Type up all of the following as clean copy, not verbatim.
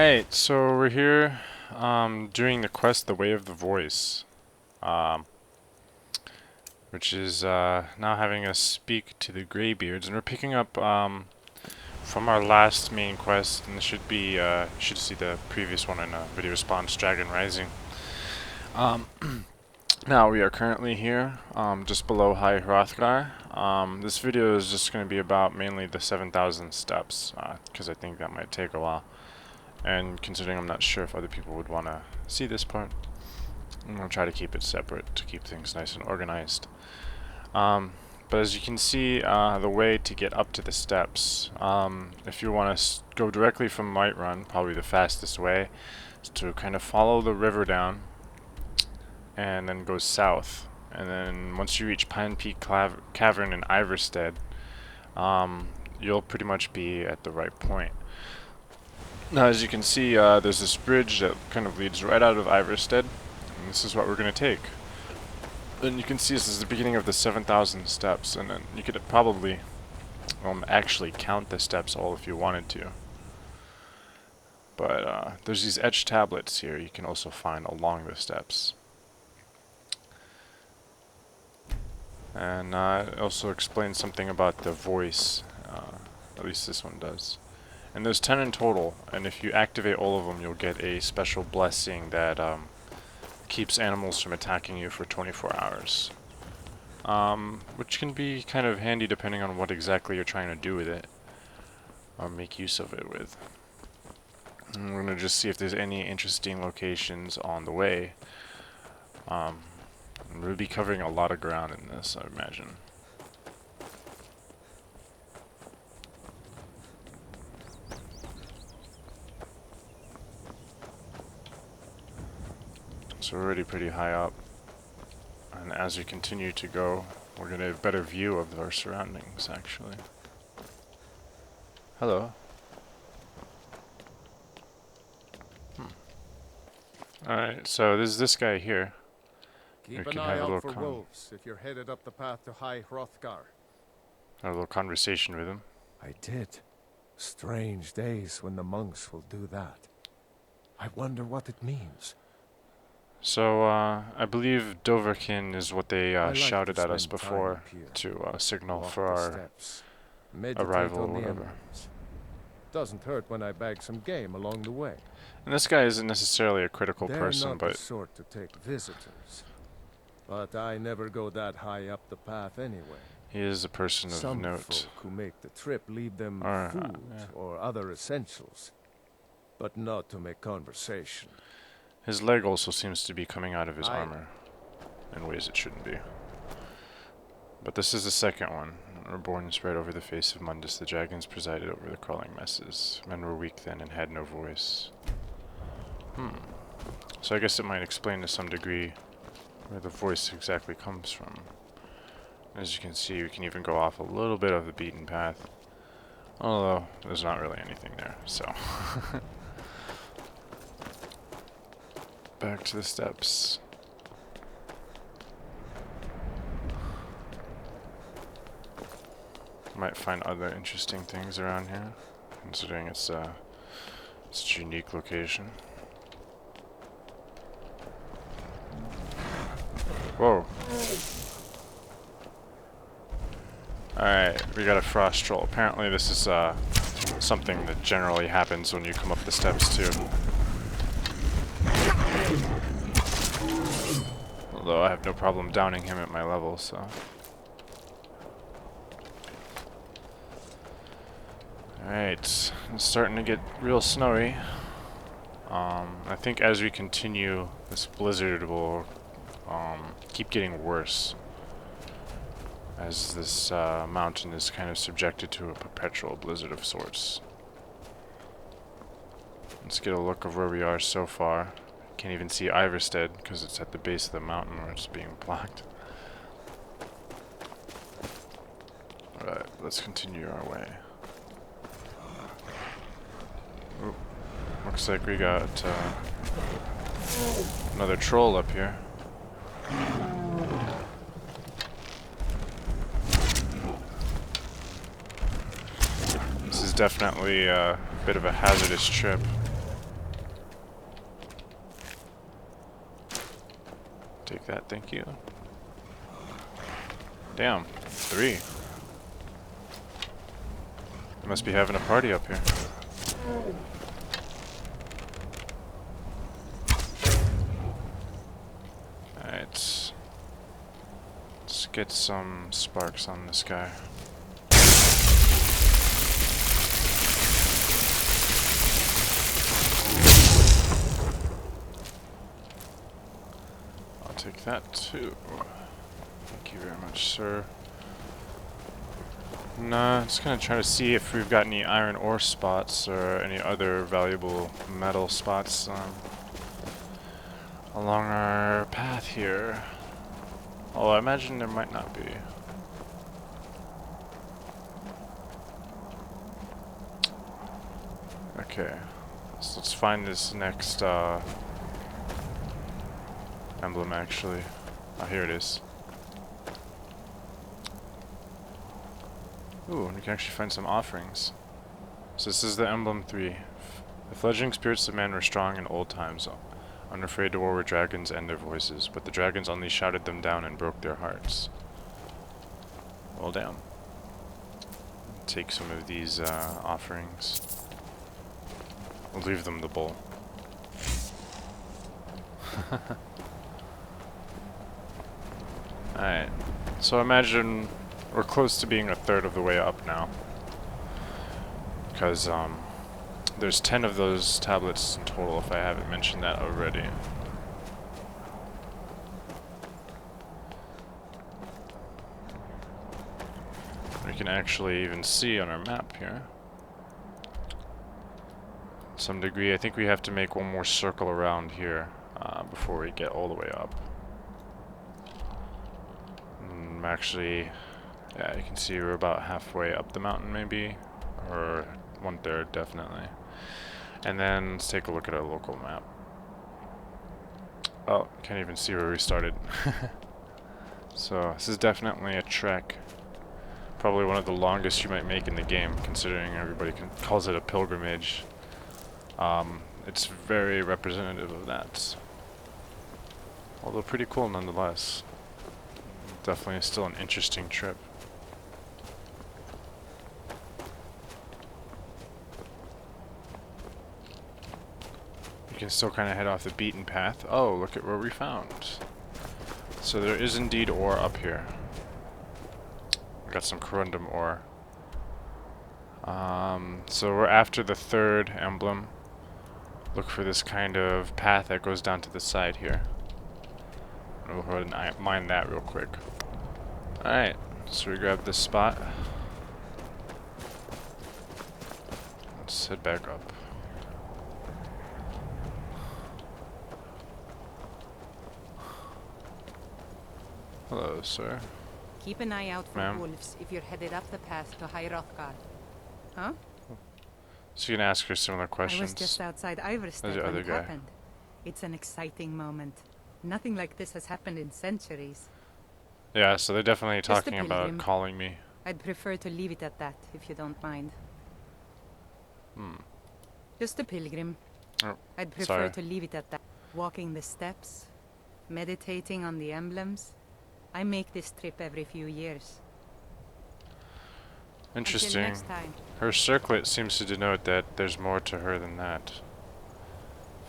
Alright, so we're here doing the quest The Way of the Voice, um, which is now having us speak to the Greybeards, and we're picking up from our last main quest, and this should be, you should see the previous one in video response, Dragon Rising. Now we are currently here, just below High Hrothgar. This video is just going to be about mainly the 7,000 steps, because I think that might take a while. And considering I'm not sure if other people would want to see this part, I'm going to try to keep it separate to keep things nice and organized. But as you can see, the way to get up to the steps, if you want to go directly from Whiterun, probably the fastest way, is to kind of follow the river down and then go south. And then once you reach Pine Peak Cavern in Iverstead, you'll pretty much be at the right point. Now, as you can see, there's this bridge that kind of leads right out of Iverstead, and this is what we're going to take. And you can see this is the beginning of the 7,000 steps, and then you could probably actually count the steps all if you wanted to. But there's these etched tablets here you can also find along the steps. And it also explains something about the voice, at least this one does. And there's 10 in total, and if you activate all of them, you'll get a special blessing that keeps animals from attacking you for 24 hours. Which can be kind of handy depending on what exactly you're trying to do with it, or make use of it with. And we're going to just see if there's any interesting locations on the way. We'll be covering a lot of ground in this, I imagine. So we're already pretty high up, and as we continue to go, we're going to have a better view of our surroundings, actually. Hello. Alright, so there's this guy here. Keep an eye out for wolves if you're headed up the path to High Hrothgar. Have a little conversation with him. I did. Strange days when the monks will do that. I wonder what it means. So, I believe Dovahkiin is what they shouted at us before to signal for our arrival or whatever. Doesn't hurt when I bag some game along the way. And this guy isn't necessarily a critical person, They're not but the sort to take visitors. But I never go that high up the path anyway. he is a person of Some note. folk who make the trip leave them Or, food yeah. or other essentials, but not to make conversation. His leg also seems to be coming out of his armor in ways it shouldn't be. But this is the second one. Reborn spread over the face of Mundus. The dragons presided over the crawling messes. Men were weak then and had no voice. So I guess it might explain to some degree where the voice exactly comes from. As you can see, we can even go off a little bit of the beaten path. Although, there's not really anything there, so... Back to the steps. Might find other interesting things around here, considering it's such a unique location. Whoa. Alright, we got a frost troll. Apparently this is something that generally happens when you come up the steps too. Although I have no problem downing him at my level, so... Alright, it's starting to get real snowy. I think as we continue, this blizzard will keep getting worse, as this mountain is kind of subjected to a perpetual blizzard of sorts. Let's get a look of where we are so far. Can't even see Iverstead because it's at the base of the mountain where it's being blocked. Alright, let's continue our way. Ooh, looks like we got another troll up here. This is definitely a bit of a hazardous trip. Take that, thank you. Damn, 3. They must be having a party up here. Alright. Let's get some sparks on this guy. I'll take that too. Thank you very much, sir. Nah, just gonna try to see if we've got any iron ore spots or any other valuable metal spots along our path here. Oh, I imagine there might not be. Okay, so let's find this next emblem actually. Oh, here it is. Ooh, we can actually find some offerings. So this is the emblem 3. The fledgling spirits of man were strong in old times, unafraid to war with dragons and their voices, but the dragons only shouted them down and broke their hearts. Well, damn. Take some of these offerings. We'll leave them the bowl. Alright, so imagine we're close to being a third of the way up now. Because there's 10 of those tablets in total, if I haven't mentioned that already. We can actually even see on our map here. To some degree, I think we have to make one more circle around here before we get all the way up. Actually, yeah, you can see we're about halfway up the mountain maybe, or 1/3 definitely. And then let's take a look at our local map. Oh, can't even see where we started. So this is definitely a trek. Probably one of the longest you might make in the game, considering everybody calls it a pilgrimage. It's very representative of that. Although pretty cool nonetheless. Definitely still an interesting trip. You can still kind of head off the beaten path. Oh, look at where we found. So there is indeed ore up here. We got some corundum ore. So we're after the 3rd emblem. Look for this kind of path that goes down to the side here. We'll go ahead and mine that real quick. Alright, so we grab this spot. Let's head back up. Hello, sir. Keep an eye out for Ma'am? wolves if you're headed up the path to Hrothgar. Huh? So you can ask her similar I questions. was just outside Iverstead the when other it guy. happened. It's an exciting moment. Nothing like this has happened in centuries. Yeah, so they're definitely Just a talking about pilgrim. calling me. I'd prefer to leave it at that, if you don't mind. Just a pilgrim. Oh, I'd prefer sorry. to leave it at that. Walking the steps, meditating on the emblems. I make this trip every few years. Interesting. Until next time. Her circlet seems to denote that there's more to her than that.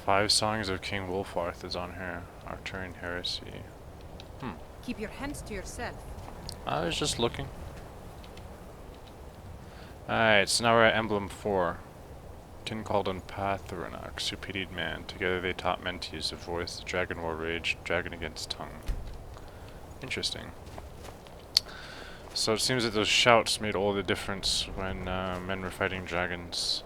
5 songs of King Wolfarth is on here. Arcturian heresy. Keep your hands to yourself. I was just looking. Alright, so now we're at emblem 4. Kin called on Pathronox, who pitied man. Together they taught men to use the voice. The dragon war raged, dragon against tongue. Interesting. So it seems that those shouts made all the difference when men were fighting dragons.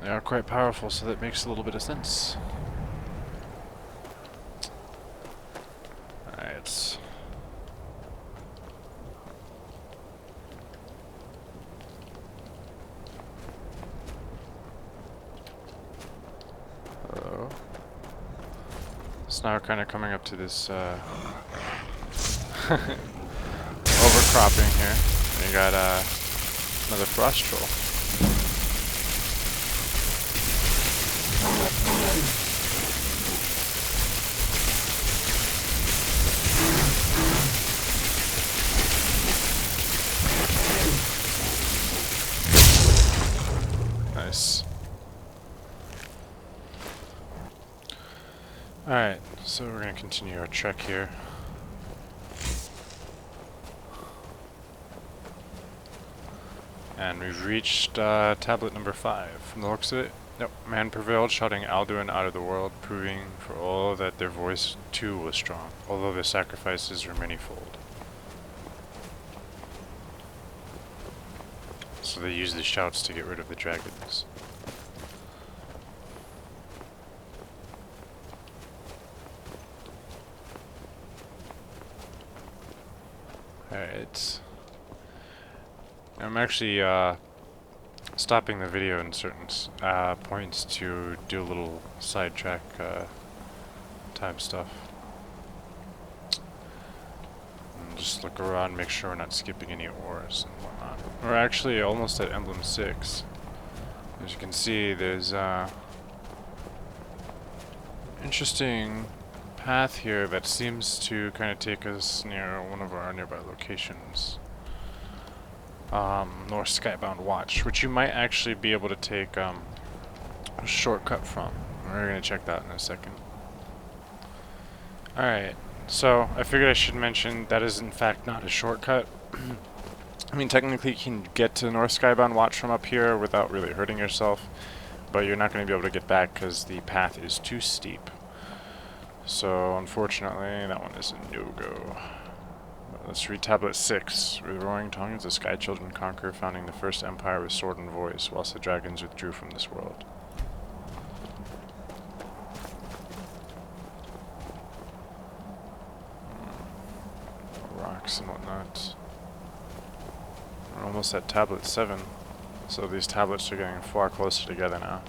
They are quite powerful, so that makes a little bit of sense. Alright. Hello. So now we're kind of coming up to this overcropping here. And you got another frost troll. Alright, so we're going to continue our trek here. And we've reached tablet number 5. From the looks of it, nope, man prevailed, shouting Alduin out of the world, proving for all that their voice too was strong, although their sacrifices were manyfold. So they use the shouts to get rid of the dragons. Alright. I'm actually stopping the video in certain points to do a little sidetrack type stuff. And just look around, make sure we're not skipping any ores and whatnot. We're actually almost at Emblem 6. As you can see, there's interesting path here that seems to kind of take us near one of our nearby locations. North Skybound Watch, which you might actually be able to take a shortcut from. We're going to check that in a second. Alright, so I figured I should mention that is in fact not a shortcut. I mean, technically you can get to North Skybound Watch from up here without really hurting yourself, but you're not going to be able to get back because the path is too steep. So, unfortunately, that one is a no-go. Let's read Tablet 6. With roaring tongues, the Sky Children conquer, founding the first empire with sword and voice, whilst the dragons withdrew from this world. Rocks and whatnot. We're almost at Tablet 7, so these tablets are getting far closer together now.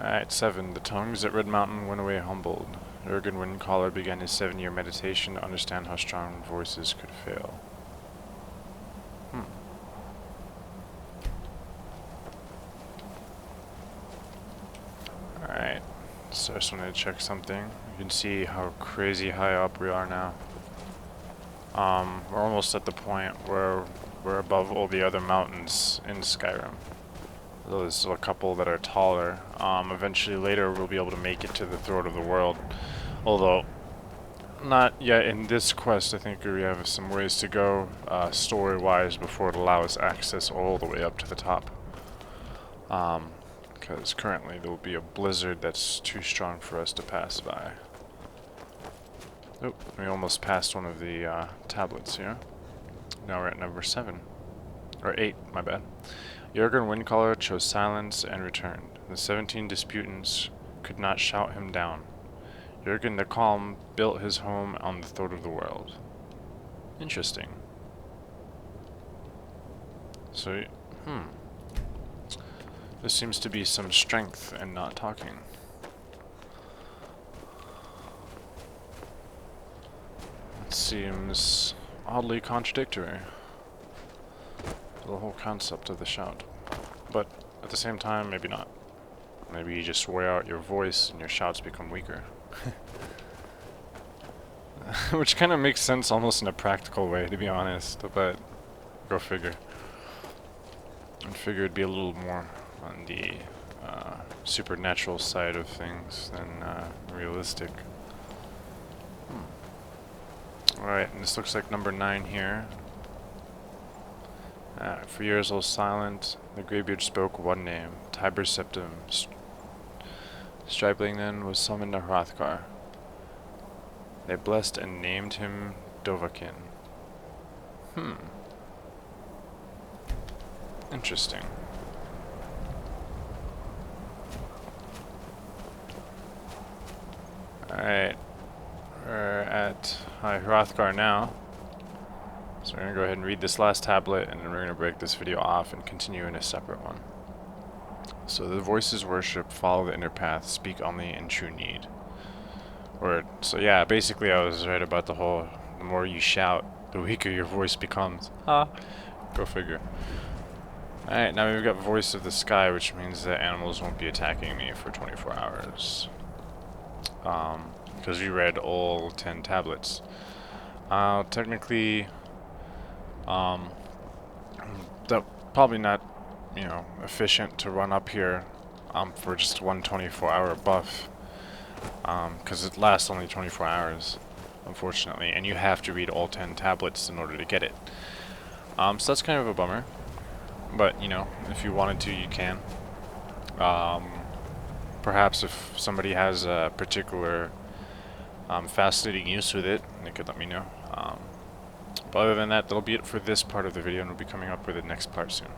Alright, 7. The tongues at Red Mountain went away humbled. Jurgen Windcaller began his 7-year meditation to understand how strong voices could fail. Alright, so I just wanted to check something. You can see how crazy high up we are now. We're almost at the point where we're above all the other mountains in Skyrim. There's still a couple that are taller. Eventually later we'll be able to make it to the throat of the world. Although, not yet in this quest. I think we have some ways to go story-wise before it allows access all the way up to the top. Because currently there will be a blizzard that's too strong for us to pass by. Oh, we almost passed one of the tablets here. Now we're at number 7. Or 8, my bad. Jurgen Windcaller chose silence and returned. The 17 disputants could not shout him down. Jurgen the Calm built his home on the throat of the world. Interesting. So, there seems to be some strength in not talking. It seems oddly contradictory. The whole concept of the shout. But at the same time, maybe not. Maybe you just wear out your voice and your shouts become weaker. Which kind of makes sense almost in a practical way, to be honest, but go figure. I figure it'd be a little more on the supernatural side of things than realistic. Alright, and this looks like number 9 here. For years all silent, the greybeard spoke one name, Tiber Septim. Stripling then was summoned to Hrothgar. They blessed and named him Dovahkiin. Interesting. Alright, we're at Hrothgar now. So we're going to go ahead and read this last tablet, and then we're going to break this video off and continue in a separate one. So the voices worship, follow the inner path, speak only in true need. So yeah, basically I was right about the whole, the more you shout, the weaker your voice becomes. Go figure. Alright, now we've got Voice of the Sky, which means that animals won't be attacking me for 24 hours. Because we read all 10 tablets. Technically, that probably not you know, efficient to run up here for just one 24-hour buff, because it lasts only 24 hours, unfortunately, and you have to read all 10 tablets in order to get it. So that's kind of a bummer, but you know, if you wanted to, you can. Perhaps if somebody has a particular fascinating use with it, they could let me know. But other than that, that'll be it for this part of the video, and we'll be coming up with the next part soon.